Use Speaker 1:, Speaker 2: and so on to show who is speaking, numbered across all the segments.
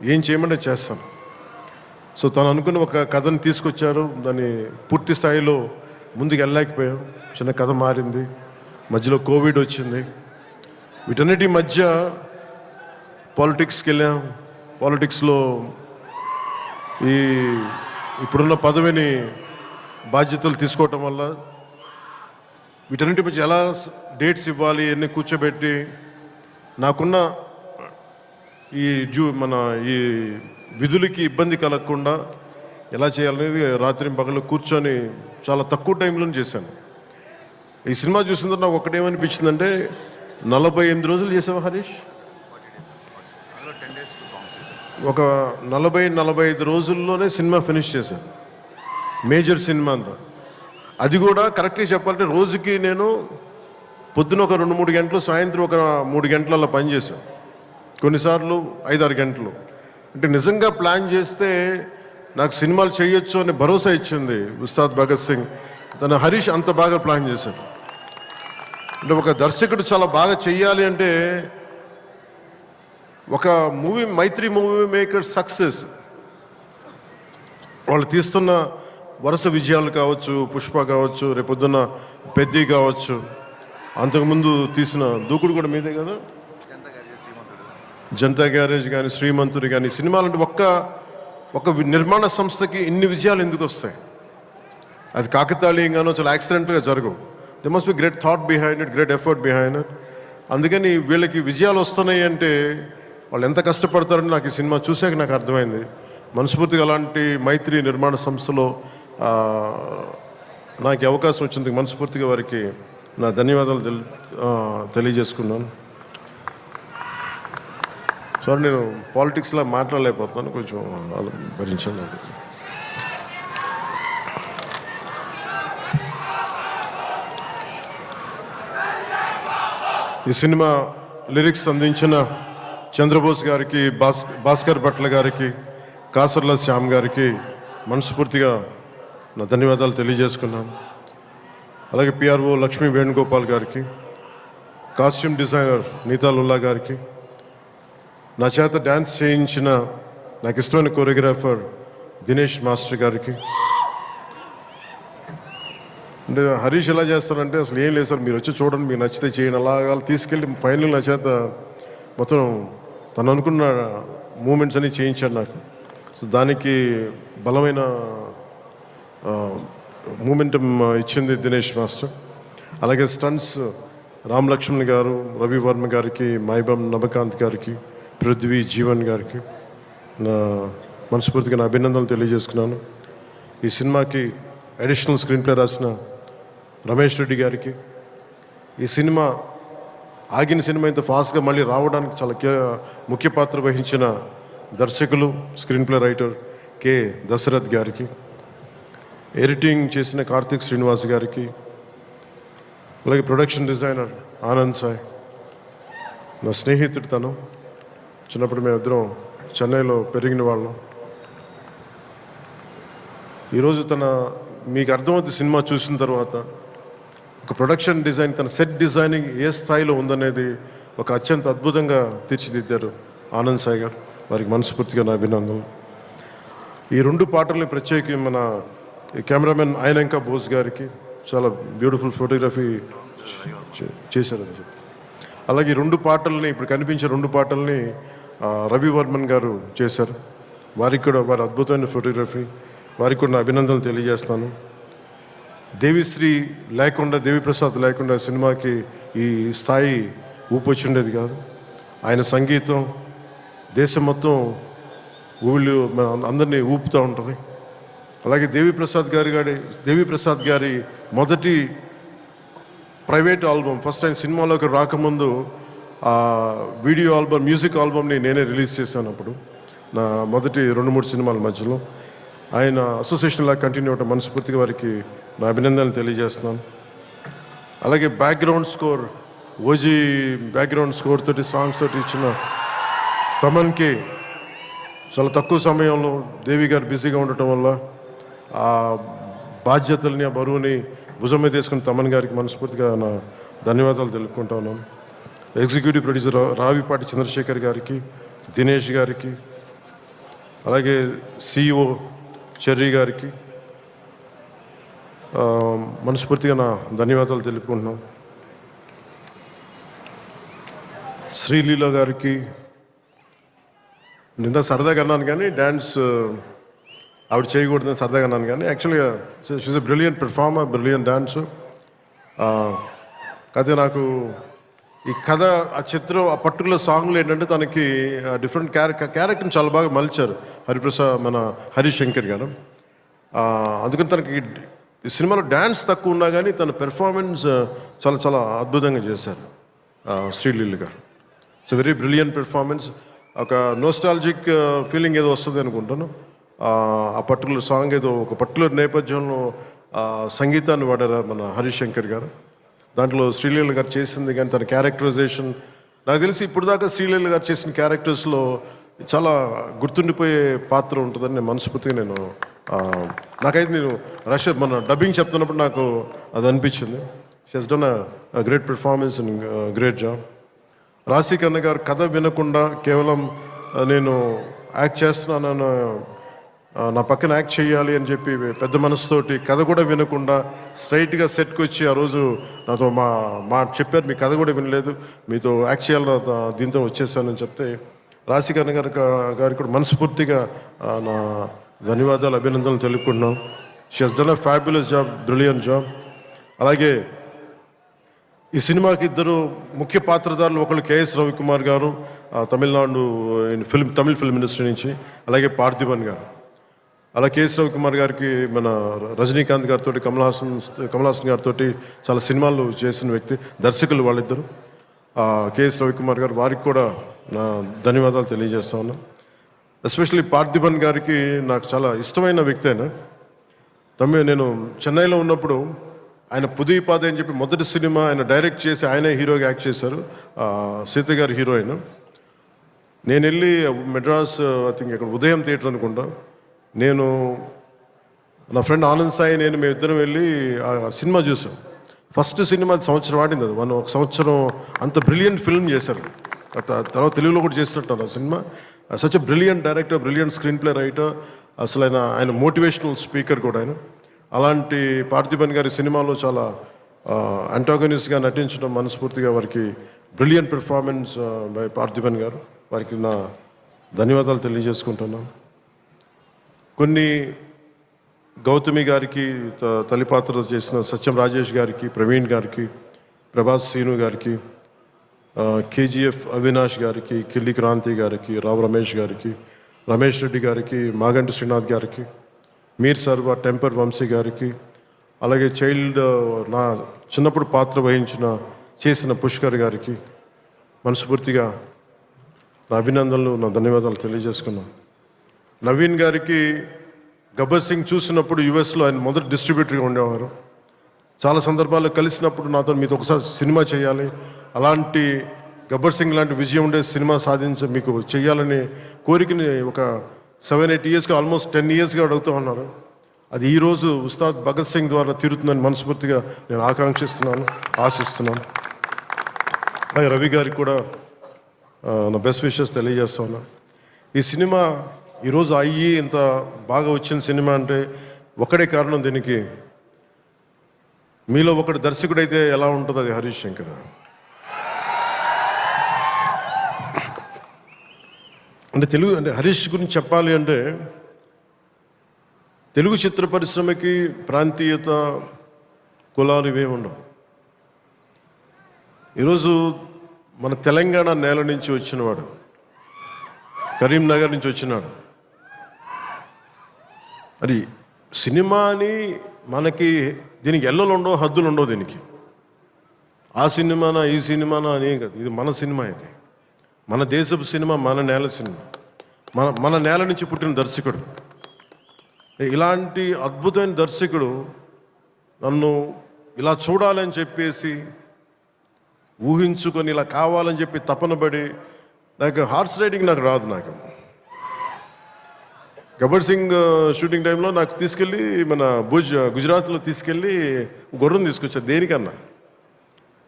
Speaker 1: ఏం చేయమంటే చేస్తాను. సో తను అనుకున్న ఒక కథను తీసుకొచ్చారు. దాన్ని పూర్తి స్థాయిలో ముందుకు వెళ్ళలేకపోయాం. చిన్న కథ మారింది, మధ్యలో కోవిడ్ వచ్చింది. వీటన్నిటి మధ్య పాలిటిక్స్కి వెళ్ళాం. పాలిటిక్స్లో ఇప్పుడున్న పదవిని బాధ్యతలు తీసుకోవటం వల్ల వీటన్నిటి మధ్య ఎలా డేట్స్ ఇవ్వాలి అన్నీ కూర్చోబెట్టి నాకున్న ఈ విధులకి ఇబ్బంది కలగకుండా ఎలా చేయాలనేది రాత్రి పగలు కూర్చొని చాలా తక్కువ టైంలో చేశాను. ఈ సినిమా చూసిన తర్వాత నాకు ఒకటేమనిపించిందంటే 48 రోజులు చేసావా హరీష్? ఒక 40-45 రోజుల్లోనే సినిమా ఫినిష్ చేశాను, మేజర్ సినిమా అంతా. అది కూడా కరెక్ట్గా చెప్పాలంటే రోజుకి నేను పొద్దున ఒక 2-3 గంటలు, సాయంత్రం ఒక 3 గంటల అలా పనిచేశాను, కొన్నిసార్లు 5-6 గంటలు. అంటే నిజంగా ప్లాన్ చేస్తే నాకు సినిమాలు చేయొచ్చు అని భరోసా ఇచ్చింది ఉస్తాద్ భగత్ సింగ్. తన హరీష్ అంత బాగా ప్లాన్ చేశాడు. అంటే ఒక దర్శకుడు చాలా బాగా చెయ్యాలి అంటే ఒక మైత్రి మూవీ మేకర్ సక్సెస్, వాళ్ళు తీస్తున్న వరుస విజయాలు కావచ్చు, పుష్ప కావచ్చు, రేపొద్దున్న పెద్ది కావచ్చు, అంతకుముందు తీసిన దూకుడు కూడా మీదే కదా, జనతా గ్యారేజ్ కానీ, శ్రీమంతుడు కానీ, సినిమాలంటే ఒక నిర్మాణ సంస్థకి ఇన్ని విజయాలు ఎందుకు వస్తాయి? అది కాకతాళీయంగానో చాలా యాక్సిడెంట్గా జరగవు. They must be great thought behind it, great effort behind it. అందుకని వీళ్ళకి విజయాలు వస్తున్నాయి అంటే వాళ్ళు ఎంత కష్టపడతారని నాకు ఈ సినిమా చూసాక నాకు అర్థమైంది. మనస్ఫూర్తిగా అలాంటి మైత్రి నిర్మాణ సంస్థలో నాకు అవకాశం వచ్చినందుకు మనస్ఫూర్తిగా వారికి నా ధన్యవాదాలు తెలియజేసుకున్నాను. సారీ, నేను పాలిటిక్స్లో మాట్లాడలేకపోతున్నాను, కొంచెం భరించండి. ఈ సినిమా లిరిక్స్ అందించిన చంద్రబోస్ గారికి, భాస్కర్ భట్ల గారికి, కాసర్ల శ్యామ్ గారికి మనస్ఫూర్తిగా నా ధన్యవాదాలు తెలియజేసుకున్నాను. అలాగే పిఆర్ఓ లక్ష్మీ వేణుగోపాల్ గారికి, కాస్ట్యూమ్ డిజైనర్ నీతాలుల్లా గారికి, నా చేత డ్యాన్స్ చేయించిన నాకు ఇష్టమైన కొరియోగ్రాఫర్ దినేష్ మాస్టర్ గారికి. అంటే హరీష్ ఎలా చేస్తారంటే అసలు ఏం లేదు సార్, మీరు వచ్చి చూడండి, మీకు నచ్చితే చేయండి, అలాగా తీసుకెళ్ళి ఫైనల్ నా చేత మొత్తం తను అనుకున్న మూమెంట్స్ అన్నీ చేయించాడు నాకు. సో దానికి బలమైన మూమెంటం ఇచ్చింది దినేష్ మాస్టర్. అలాగే స్టంట్స్ రామ్ లక్ష్మణ్ గారు, రవి వర్మ గారికి, మైబమ్ నవకాంత్ గారికి, పృథ్వీ జీవన్ గారికి నా మనస్ఫూర్తిగా నా అభినందనలు తెలియజేసుకున్నాను. ఈ సినిమాకి అడిషనల్ స్క్రీన్ ప్లే రాసిన రమేష్ రెడ్డి గారికి, ఈ సినిమా ఆగిన సినిమా ఇంత ఫాస్ట్గా మళ్ళీ రావడానికి చాలా ముఖ్య పాత్ర వహించిన దర్శకులు, screen play writer K Dashrath గారికి, ఎడిటింగ్ చేసిన కార్తిక్ శ్రీనివాస్ గారికి, అలాగే ప్రొడక్షన్ డిజైనర్ ఆనంద్ సాయ్, నా స్నేహితుడు. తను చిన్నప్పుడు మేమిద్దరం చెన్నైలో పెరిగిన వాళ్ళం. ఈరోజు మీకు అర్థమవుతుంది సినిమా చూసిన తర్వాత ఒక ప్రొడక్షన్ డిజైన్, తన సెట్ డిజైనింగ్ ఏ స్థాయిలో ఉందనేది ఒక అత్యంత అద్భుతంగా తీర్చిదిద్దారు ఆనంద్ సాయి గారు. వారికి మనస్ఫూర్తిగా నా అభినందనలు. ఈ 2 పాటల్ని ప్రత్యేకంగా మన కెమెరామెన్ ఆయనంక బోస్ గారికి చాలా బ్యూటిఫుల్ ఫోటోగ్రఫీ చేశారని చెప్పి, అలాగే 2 పాటల్ని, ఇప్పుడు కనిపించే 2 పాటల్ని రవి వర్మన్ గారు చేశారు. వారికి కూడా వారి అద్భుతమైన ఫోటోగ్రఫీ, వారికి కూడా నా అభినందనలు తెలియజేస్తాను. దేవిశ్రీ లేకుండా, దేవిప్రసాద్ లేకుండా సినిమాకి ఈ స్థాయి ఊపొచ్చిండేది కాదు. ఆయన సంగీతం దేశం మొత్తం అందరినీ ఊపుతూ ఉంటుంది. అలాగే దేవిప్రసాద్ గారి మొదటి ప్రైవేట్ ఆల్బమ్, ఫస్ట్ టైం సినిమాలోకి రాకముందు వీడియో ఆల్బమ్, మ్యూజిక్ ఆల్బమ్ని నేనే రిలీజ్ చేశాను. అప్పుడు నా మొదటి 2-3 సినిమాల మధ్యలో ఆయన అసోసియేషన్ లాగా కంటిన్యూ అవటం మనస్ఫూర్తిగా వారికి నా అభినందనలు తెలియజేస్తున్నాను. అలాగే background score, OG background score తోటి, సాంగ్స్ తోటి ఇచ్చిన తమన్కి చాలా తక్కువ సమయంలో దేవి గారు బిజీగా ఉండటం వల్ల ఆ బాధ్యతల్ని, ఆ బరువుని భుజం మీద తీసుకుని తమన్ గారికి మనస్ఫూర్తిగా నా ధన్యవాదాలు తెలుపుకుంటా ఉన్నాను. ఎగ్జిక్యూటివ్ ప్రొడ్యూసర్ రావిపాటి చంద్రశేఖర్ గారికి, దినేష్ గారికి, అలాగే CEO చెర్రీ గారికి మనస్ఫూర్తిగా నా ధన్యవాదాలు తెలుపుకుంటున్నాం. శ్రీలీల గారికి నిందా సరదాగా అన్నాను కానీ డ్యాన్స్ ఆవిడ చేయకూడదని సరదాగా అన్నాను కానీ యాక్చువల్గా she's a brilliant performer, brilliant dance. అయితే నాకు ఈ కథ, ఆ చిత్రం, ఆ పర్టికులర్ సాంగ్లో ఏంటంటే తనకి డిఫరెంట్ క్యారెక్టర్ని చాలా బాగా మలిచారు మన హరీష్ శంకర్ గారు. అందుకని తనకి ఈ సినిమాలో డ్యాన్స్ తక్కువ ఉన్నా కానీ తన పెర్ఫార్మెన్స్ చాలా చాలా అద్భుతంగా చేశారు శ్రీలీల గారు. It's very brilliant performance. ఒక నోస్టాలజిక్ ఫీలింగ్ ఏదో వస్తుంది అనుకుంటాను. ఆ పర్టికులర్ సాంగ్ ఏదో ఒక పర్టికులర్ నేపథ్యంలో సంగీతాన్ని వాడారు మన హరీష్ శంకర్ గారు. దాంట్లో శ్రీలీల గారు చేసింది కానీ తన క్యారెక్టరైజేషన్ నాకు తెలిసి ఇప్పుడు దాకా శ్రీలీల గారు చేసిన క్యారెక్టర్స్లో చాలా గుర్తుండిపోయే పాత్ర ఉంటుందని నేను మనస్ఫూర్తిగా నాకైతే నేను మన డబ్బింగ్ చెప్తున్నప్పుడు నాకు అది అనిపించింది. She has done a great performance and great job. Raashi Khanna garu కథ వినకుండా కేవలం నేను యాక్ట్ చేస్తున్నాను, నా పక్కన యాక్ట్ చేయాలి అని చెప్పి పెద్ద మనసుతోటి కథ కూడా వినకుండా స్ట్రైట్గా సెట్కి వచ్చి ఆ రోజు నాతో మా చెప్పారు, మీ కథ కూడా వినలేదు, మీతో యాక్ట్ చేయాలని దీంతో వచ్చేసానని చెప్తే రాశికన్న గారికి కూడా మనస్ఫూర్తిగా నా ధన్యవాదాలు, అభినందనలు తెలుపుకుంటున్నాం. She has done a fabulous job, brilliant job. అలాగే ఈ సినిమాకి ఇద్దరు ముఖ్య పాత్రధారులు, ఒకళ్ళు కేఎస్ రవికుమార్ గారు తమిళనాడు తమిళ ఫిల్మ్ ఇండస్ట్రీ నుంచి, అలాగే పార్థిబన్ గారు. అలా కేఎస్ రవికుమార్ గారికి మన రజనీకాంత్ గారితో, కమల్ హాసన్ గారితో చాలా సినిమాలు చేసిన వ్యక్తి, దర్శకులు వాళ్ళిద్దరు. కేఎస్ రవికుమార్ గారు, వారికి కూడా నా ధన్యవాదాలు తెలియజేస్తా ఉన్నా. ఎస్పెషల్లీ పార్థిబన్ గారికి నాకు చాలా ఇష్టమైన వ్యక్తి. నేను చెన్నైలో ఉన్నప్పుడు ఆయన పుదీపాద అని చెప్పి మొదటి సినిమా ఆయన డైరెక్ట్ చేసి ఆయనే హీరోగా యాక్ట్ చేశారు, సీత గారి హీరోయిన్. నేను వెళ్ళి మెడ్రాస్ ఐ థింక్ ఇక్కడ ఉదయం థియేటర్ అనుకుంటా, నేను నా ఫ్రెండ్ ఆనంద్ సాయి మేము ఇద్దరం వెళ్ళి ఆ సినిమా చూసాం. ఫస్ట్ సినిమా సంవత్సరం ఆడింది, అది ఒక సంవత్సరం అంత బ్రిలియంట్ ఫిల్మ్ చేశారు. తర్వాత తెలుగులో కూడా చేసినట్టు ఆ cinema. Such a brilliant director, brilliant screen play writer, అసలు ఆయన మోటివేషనల్ స్పీకర్ కూడా ఆయన. అలాంటి పార్థిబన్ గారి సినిమాలో చాలా అంటాగనిస్ట్గా నటించడం మనస్ఫూర్తిగా వారికి బ్రిలియంట్ పెర్ఫార్మెన్స్ బై పార్థిబన్ గారు, వారికి నా ధన్యవాదాలు తెలియజేసుకుంటున్నాను. కొన్ని గౌతమి గారికి తల్లిపాత్ర చేసిన సత్యం రాజేష్ గారికి, ప్రవీణ్ గారికి, ప్రభాస్ శ్రీను గారికి, KGF అవినాష్ గారికి, కిల్లి క్రాంతి గారికి, రావు రమేష్ గారికి, రమేష్ రెడ్డి గారికి, మాగంటి శ్రీనాథ్ గారికి, మీర్ సర్వ టెంపర్ వంశీ గారికి, అలాగే నా చిన్నప్పుడు పాత్ర చేసిన పుష్కర్ గారికి మనస్ఫూర్తిగా నా అభినందనలు, నా ధన్యవాదాలు తెలియజేసుకున్నాను. నవీన్ గారికి గబ్బర్ సింగ్ చూసినప్పుడు యుఎస్లో ఆయన మొదటి డిస్ట్రిబ్యూటర్గా ఉండేవారు. చాలా సందర్భాల్లో కలిసినప్పుడు నాతో మీతో ఒకసారి సినిమా చేయాలి, అలాంటి గబ్బర్ సింగ్ లాంటి విజయం ఉండే సినిమా మీకు చేయాలని కోరికని ఒక 7-8 ఇయర్స్గా, ఆల్మోస్ట్ 10 ఇయర్స్గా అడుగుతూ ఉన్నారు. అది ఈరోజు ఉస్తాద్ భగత్ సింగ్ ద్వారా తీరుతుందని మనస్ఫూర్తిగా నేను ఆకాంక్షిస్తున్నాను, ఆశిస్తున్నాను. అలాగే రవి గారికి కూడా నా బెస్ట్ విషెస్ తెలియజేస్తా ఉన్నా. ఈ సినిమా ఈరోజు ఇంత బాగా వచ్చిన సినిమా అంటే ఒకడే కారణం. దీనికి మీలో ఒకటి దర్శకుడైతే ఎలా ఉంటుంది, అది హరీష్ శంకర్. అంటే హరీష్ గురించి చెప్పాలి అంటే తెలుగు చిత్ర పరిశ్రమకి ప్రాంతీయత, కులాలు ఇవేమి ఉండవు. ఈరోజు మన తెలంగాణ నేల నుంచి వచ్చినవాడు, కరీంనగర్ నుంచి వచ్చినాడు. అది సినిమాని దీనికి ఎల్లలు ఉండవు, హద్దులు ఉండవు. దీనికి ఆ సినిమానా ఈ సినిమానా అనే కాదు, ఇది మన సినిమా. ఇది మన దేశపు సినిమా, మన నేల సినిమా, మన నేల నుంచి పుట్టిన దర్శకుడు. ఇలాంటి అద్భుతమైన దర్శకుడు నన్ను ఇలా చూడాలని చెప్పేసి ఊహించుకొని, ఇలా కావాలని చెప్పి తపనబడి, నాకు హార్స్ రైడింగ్ నాకు రాదు. నాకు గబ్బర్ సింగ్ షూటింగ్ టైంలో నాకు తీసుకెళ్ళి మన గుజరాత్లో తీసుకెళ్ళి గుర్రం తీసుకొచ్చారు. దేనికన్నా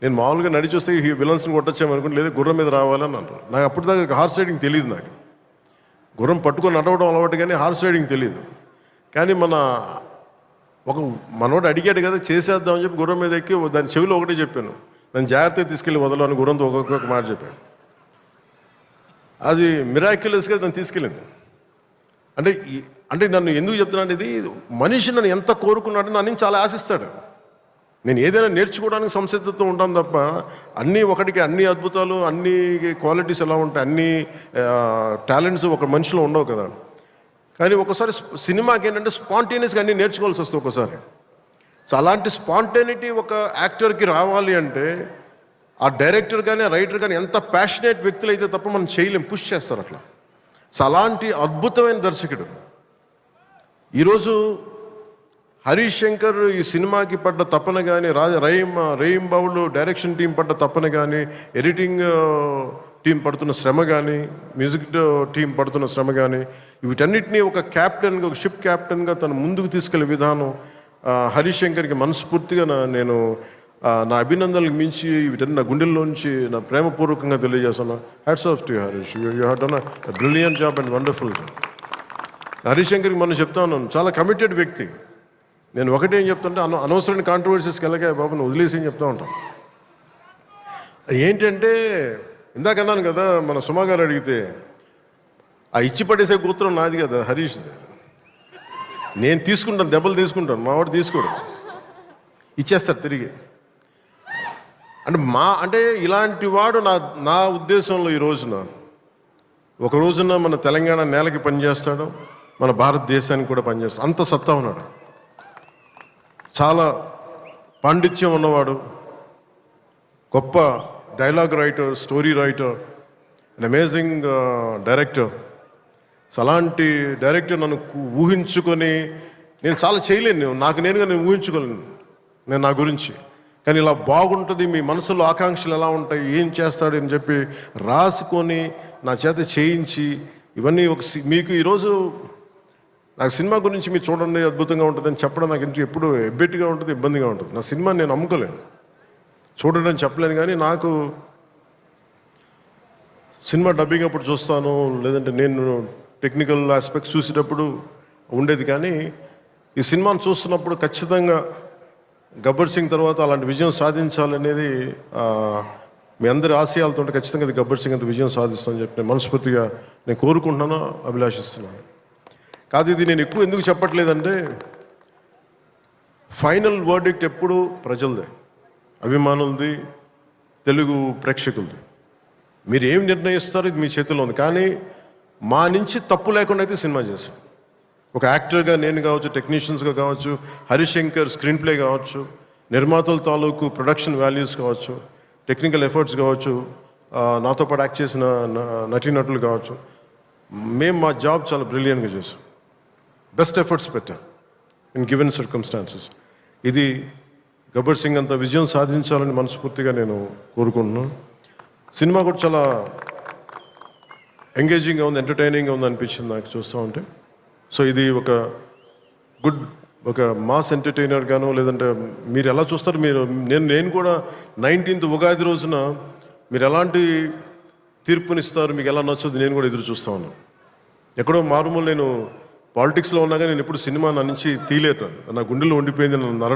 Speaker 1: నేను మామూలుగా నడిచి వస్తే విలన్స్ని కొట్టొచ్చామనుకుంటే, లేదా గుర్రం మీద రావాలని అంటారు. నాకు అప్పుడు దాకా హార్స్ రైడింగ్ తెలియదు. నాకు గుర్రం పట్టుకొని నడవడం అలవాటు కానీ హార్స్ రైడింగ్ తెలియదు. కానీ మనోడు అడిగాడు కదా చేసేద్దామని చెప్పి గుర్రం మీద ఎక్కి దాని చెవిలో ఒకటే చెప్పాను, నన్ను జాగ్రత్తగా తీసుకెళ్ళి వదలు అని గుర్రంతో ఒక్కొక్క మాట చెప్పాను. అది మిరాక్యులస్గా నన్ను తీసుకెళ్ళింది. అంటే నన్ను ఎందుకు చెప్తున్నాను, ఇది మనిషి నన్ను ఎంత కోరుకున్నాడో నా నుంచి చాలా ఆశిస్తాడు. నేను ఏదైనా నేర్చుకోవడానికి సంసిద్ధతో ఉంటాను తప్ప అన్ని అద్భుతాలు, అన్ని క్వాలిటీస్ ఎలా ఉంటాయి, అన్ని టాలెంట్స్ ఒక మనిషిలో ఉండవు కదా. కానీ ఒకసారి సినిమాకి ఏంటంటే స్పాంటేనియస్గా అన్నీ నేర్చుకోవాల్సి వస్తుంది ఒకసారి. సో అలాంటి స్పాంటేనిటీ ఒక యాక్టర్కి రావాలి అంటే ఆ డైరెక్టర్ కానీ రైటర్ కానీ ఎంత ప్యాషనేట్ వ్యక్తులు అయితే తప్ప మనం చేయలేం, పుష్ చేస్తారు అట్లా. సో అలాంటి అద్భుతమైన దర్శకుడు ఈరోజు హరీష్ శంకర్ ఈ సినిమాకి పడ్డ తపన కానీ, రహీం బాబులు డైరెక్షన్ టీం పడ్డ తపన కానీ, ఎడిటింగ్ టీం పడుతున్న శ్రమ కానీ, మ్యూజిక్ టీం పడుతున్న శ్రమ కానీ, వీటన్నిటినీ ఒక క్యాప్టెన్గా, ఒక షిప్ క్యాప్టెన్గా తను ముందుకు తీసుకెళ్లే విధానం హరీష్ శంకర్కి మనస్ఫూర్తిగా నేను నా అభినందనలకు మించి వీటన్ని నా గుండెల్లోంచి నా ప్రేమపూర్వకంగా తెలియజేస్తాను. Hats off to Harish, you have done a brilliant job and wonderful job. Harish శంకర్కి మనం చెప్తా ఉన్నాను, చాలా కమిటెడ్ వ్యక్తి. నేను ఒకటేం చెప్తుంటే అనవసరమైన కాంట్రవర్సీస్కి వెళ్ళగా బాబు నువ్వు వదిలేసి అని చెప్తా ఉంటాను. ఏంటంటే ఇందాక అన్నాను కదా, మన సుమా గారు అడిగితే ఆ ఇచ్చి పడేసే కూతురం నాది కదా హరీష్ది. నేను తీసుకుంటాను, దెబ్బలు తీసుకుంటాను, మా వాడు తీసుకోడు, ఇచ్చేస్తాడు తిరిగి. అంటే ఇలాంటి వాడు నా ఉద్దేశంలో ఈ రోజున ఒక రోజున మన తెలంగాణ నేలకి పనిచేస్తాడు, మన భారతదేశానికి కూడా పనిచేస్తాడు. అంత సత్తా ఉన్నాడు, చాలా పాండిత్యం ఉన్నవాడు, గొప్ప dialogue writer, story writer, and amazing director. అలాంటి డైరెక్టర్ నన్ను ఊహించుకొని నేను చాలా చేయలేను, నాకు నేనుగా నేను ఊహించుకోలేను నేను నా గురించి. కానీ ఇలా బాగుంటుంది, మీ మనసులో ఆకాంక్షలు ఎలా ఉంటాయి, ఏం చేస్తాడు అని చెప్పి రాసుకొని నా చేత చేయించి ఇవన్నీ మీకు ఈరోజు నాకు సినిమా గురించి మీరు చూడండి అద్భుతంగా ఉంటుందని చెప్పడం నాకు ఎప్పుడు ఎబ్బెట్టిగా ఉంటుంది, ఇబ్బందిగా ఉంటుంది. నా సినిమా నేను అమ్ముకోలేను, చూడడం చెప్పలేను. కానీ నాకు సినిమా డబ్బింగ్ అప్పుడు చూస్తాను, లేదంటే నేను టెక్నికల్ ఆస్పెక్ట్స్ చూసేటప్పుడు ఉండేది. కానీ ఈ సినిమాను చూస్తున్నప్పుడు ఖచ్చితంగా గబ్బర్ సింగ్ తర్వాత అలాంటి విజయం సాధించాలనేది మీ అందరి ఆశయాలతో ఖచ్చితంగా అది గబ్బర్ సింగ్ అంత విజయం సాధిస్తానని చెప్పి నేను మనస్ఫూర్తిగా నేను కోరుకుంటున్నాను, అభిలాషిస్తున్నాను. కాదు ఇది నేను ఎక్కువ ఎందుకు చెప్పట్లేదంటే ఫైనల్ వర్డిక్ట్ ఎప్పుడు ప్రజలదే, అభిమానులది, తెలుగు ప్రేక్షకులది. మీరు ఏం నిర్ణయిస్తారో ఇది మీ చేతిలో ఉంది. కానీ మా నుంచి తప్పు లేకుండా అయితే సినిమా చేశాం. ఒక యాక్టర్గా నేను కావచ్చు, టెక్నీషియన్స్గా కావచ్చు, హరీష్ శంకర్ స్క్రీన్ ప్లే కావచ్చు, నిర్మాతల తాలూకు ప్రొడక్షన్ వాల్యూస్ కావచ్చు, టెక్నికల్ ఎఫర్ట్స్ కావచ్చు, నాతో పాటు యాక్ట్ చేసిన నటీనటులు కావచ్చు, మేము మా జాబ్ చాలా బ్రిలియంట్గా చేసాం, బెస్ట్ ఎఫర్ట్స్ పెట్టాం ఇన్ గివెన్ సర్కమ్స్టాన్సెస్. ఇది గబ్బర్ సింగ్ అంత విజయం సాధించాలని మనస్ఫూర్తిగా నేను కోరుకుంటున్నాను. సినిమా కూడా చాలా ఎంగేజింగ్గా ఉంది, ఎంటర్టైనింగ్గా ఉంది అనిపించింది నాకు చూస్తూ ఉంటే. సో ఇది ఒక మాస్ ఎంటర్టైనర్గాను, లేదంటే మీరు ఎలా చూస్తారు, నేను కూడా 19th ఉగాది రోజున మీరు ఎలాంటి తీర్పునిస్తారు, మీకు ఎలా నచ్చుతుంది నేను కూడా ఎదురు చూస్తూ ఉన్నాను. ఎక్కడో మారుమూల నేను పాలిటిక్స్లో ఉన్నా కానీ నేను ఎప్పుడు సినిమా నా నుంచి తీయలేదు, నా గుండెలో ఉండిపోయింది, నర